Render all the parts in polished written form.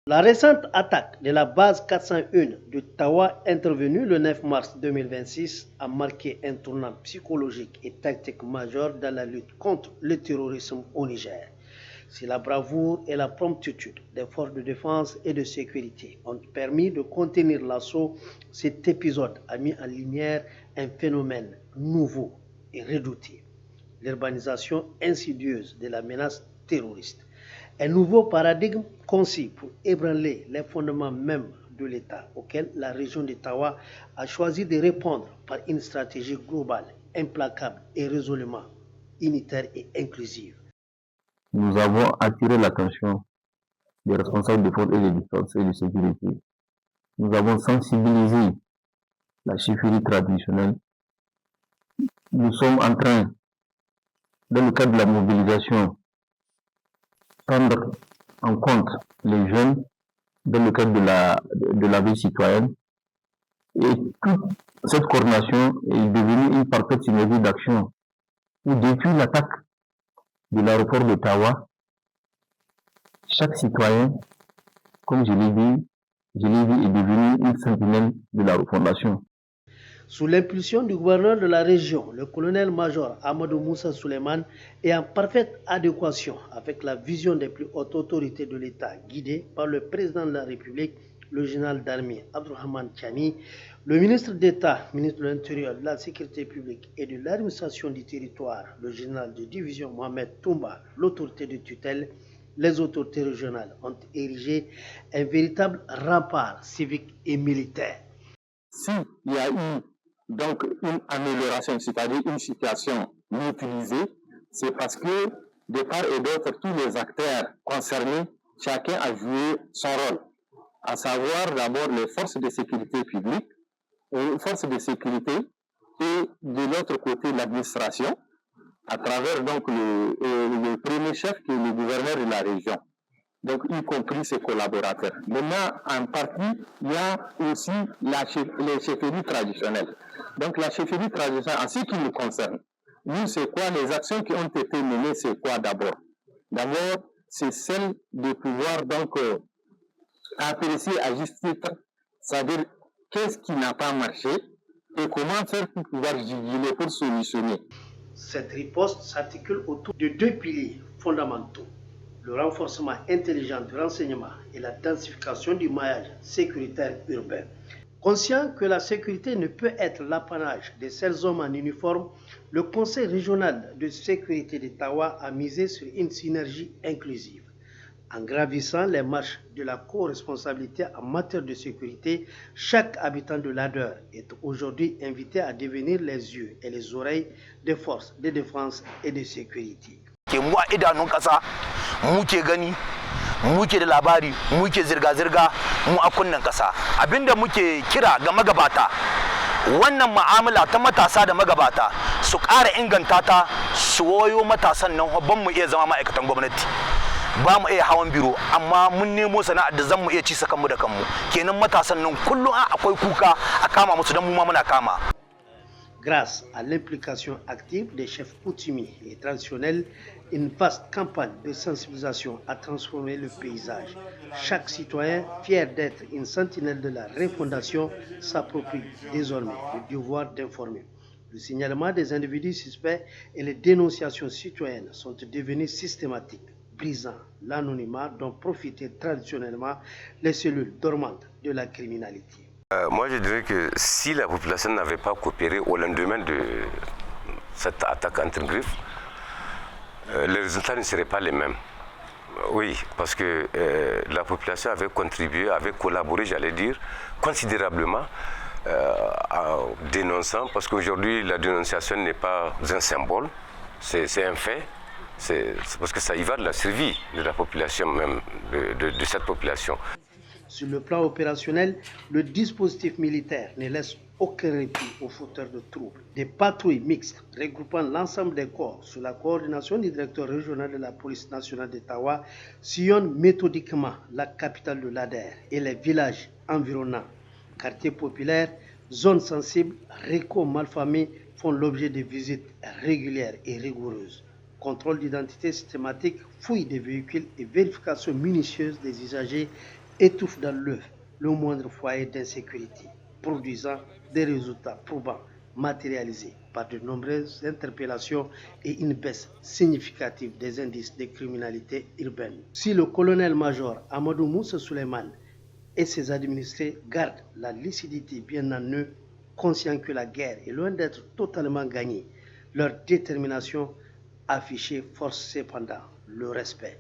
La récente attaque de la base 401 de Tawa intervenue le 9 mars 2026 a marqué un tournant psychologique et tactique majeur dans la lutte contre le terrorisme au Niger. Si la bravoure et la promptitude des forces de défense et de sécurité ont permis de contenir l'assaut, cet épisode a mis en lumière un phénomène nouveau et redouté: l'urbanisation insidieuse de la menace terroriste. Un nouveau paradigme conçu pour ébranler les fondements mêmes de l'État auquel la région d'Ottawa a choisi de répondre par une stratégie globale, implacable et résolument unitaire et inclusive. Nous avons attiré l'attention des responsables de forces et de défense et de sécurité. Nous avons sensibilisé la chefferie traditionnelle. Nous sommes en train, dans le cadre de la mobilisation, prendre en compte les jeunes dans le cadre de la vie citoyenne. Et toute cette coordination est devenue une parfaite synergie d'action où, depuis l'attaque de l'aéroport d'Ottawa, chaque citoyen, comme je l'ai dit, est devenu une sentinelle de la refondation. Sous l'impulsion du gouverneur de la région, le colonel-major Amadou Moussa Souleymane, est en parfaite adéquation avec la vision des plus hautes autorités de l'État, guidée par le président de la République, le général d'armée Abdourahmane Tchani, le ministre d'État, ministre de l'Intérieur, de la Sécurité publique et de l'administration du territoire, le général de division Mohamed Toumba, l'autorité de tutelle. Les autorités régionales ont érigé un véritable rempart civique et militaire. S'il y a eu donc une amélioration, c'est-à-dire une situation mieux utilisée, c'est parce que de part et d'autre, tous les acteurs concernés, chacun a joué son rôle, à savoir d'abord les forces de sécurité publique, les forces de sécurité, et de l'autre côté l'administration, à travers donc le premier chef qui est le gouverneur de la région, donc y compris ses collaborateurs. Maintenant, en partie, il y a aussi les chefferies traditionnelles. Donc la chefferie traditionnelle, en ce qui nous concerne, nous, c'est quoi les actions qui ont été menées, c'est quoi d'abord? D'abord, c'est celle de pouvoir donc apprécier à juste titre, c'est-à-dire qu'est-ce qui n'a pas marché et comment faire pour pouvoir juguler, pour solutionner. Cette riposte s'articule autour de deux piliers fondamentaux: le renforcement intelligent du renseignement et la densification du maillage sécuritaire urbain. Conscient que la sécurité ne peut être l'apanage des seuls hommes en uniforme, le Conseil régional de sécurité d'Ottawa a misé sur une synergie inclusive. En gravissant les marches de la co-responsabilité en matière de sécurité, chaque habitant de l'ADER est aujourd'hui invité à devenir les yeux et les oreilles des forces de défense et de sécurité. Mu a idanun ƙasa muke gani, muke da labari, muke zirga-zirga, mu a kunnen ƙasa. Abinda muke kira ga magabata, wannan mu'amala ta matasa da magabata su ƙara inganta ta, su wayo matasan nan ban mu iya zama ma'aikatan gwamnati. Ba mu iya hawan biro, amma mun nemo sana'ar da zan mu iya ci kanmu da kanmu. Kenan matasan nan kullum akwai kuka a kama musu don mu ma muna kama. Grâce à l'implication active des chefs coutumiers et traditionnels, une vaste campagne de sensibilisation a transformé le paysage. Chaque citoyen, fier d'être une sentinelle de la refondation, s'approprie désormais le devoir d'informer. Le signalement des individus suspects et les dénonciations citoyennes sont devenus systématiques, brisant l'anonymat dont profitaient traditionnellement les cellules dormantes de la criminalité. Moi, je dirais que si la population n'avait pas coopéré au lendemain de cette attaque entre griffes, les résultats ne seraient pas les mêmes. Oui, parce que la population avait contribué, avait collaboré, j'allais dire, considérablement en dénonçant, parce qu'aujourd'hui, la dénonciation n'est pas un symbole, c'est un fait. C'est parce que ça y va de la survie de la population même, de cette population. Sur le plan opérationnel, le dispositif militaire ne laisse aucun répit aux fauteurs de troubles. Des patrouilles mixtes regroupant l'ensemble des corps sous la coordination du directeur régional de la police nationale d'Ottawa sillonnent méthodiquement la capitale de l'ADER et les villages environnants. Quartiers populaires, zones sensibles, récols malfamés font l'objet de visites régulières et rigoureuses. Contrôle d'identité systématique, fouille des véhicules et vérification minutieuse des usagers étouffe dans l'œuf le moindre foyer d'insécurité, produisant des résultats probants matérialisés par de nombreuses interpellations et une baisse significative des indices de criminalité urbaine. Si le colonel-major Amadou Moussa Souleymane et ses administrés gardent la lucidité bien en eux, conscients que la guerre est loin d'être totalement gagnée, leur détermination affichée force cependant le respect.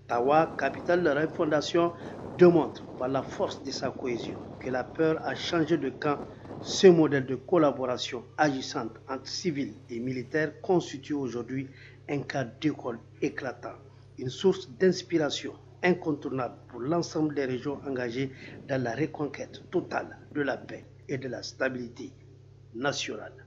Tawa, capitale de la refondation, démontre par la force de sa cohésion que la peur a changé de camp. Ce modèle de collaboration agissante entre civils et militaires constitue aujourd'hui un cas d'école éclatant, une source d'inspiration incontournable pour l'ensemble des régions engagées dans la reconquête totale de la paix et de la stabilité nationale.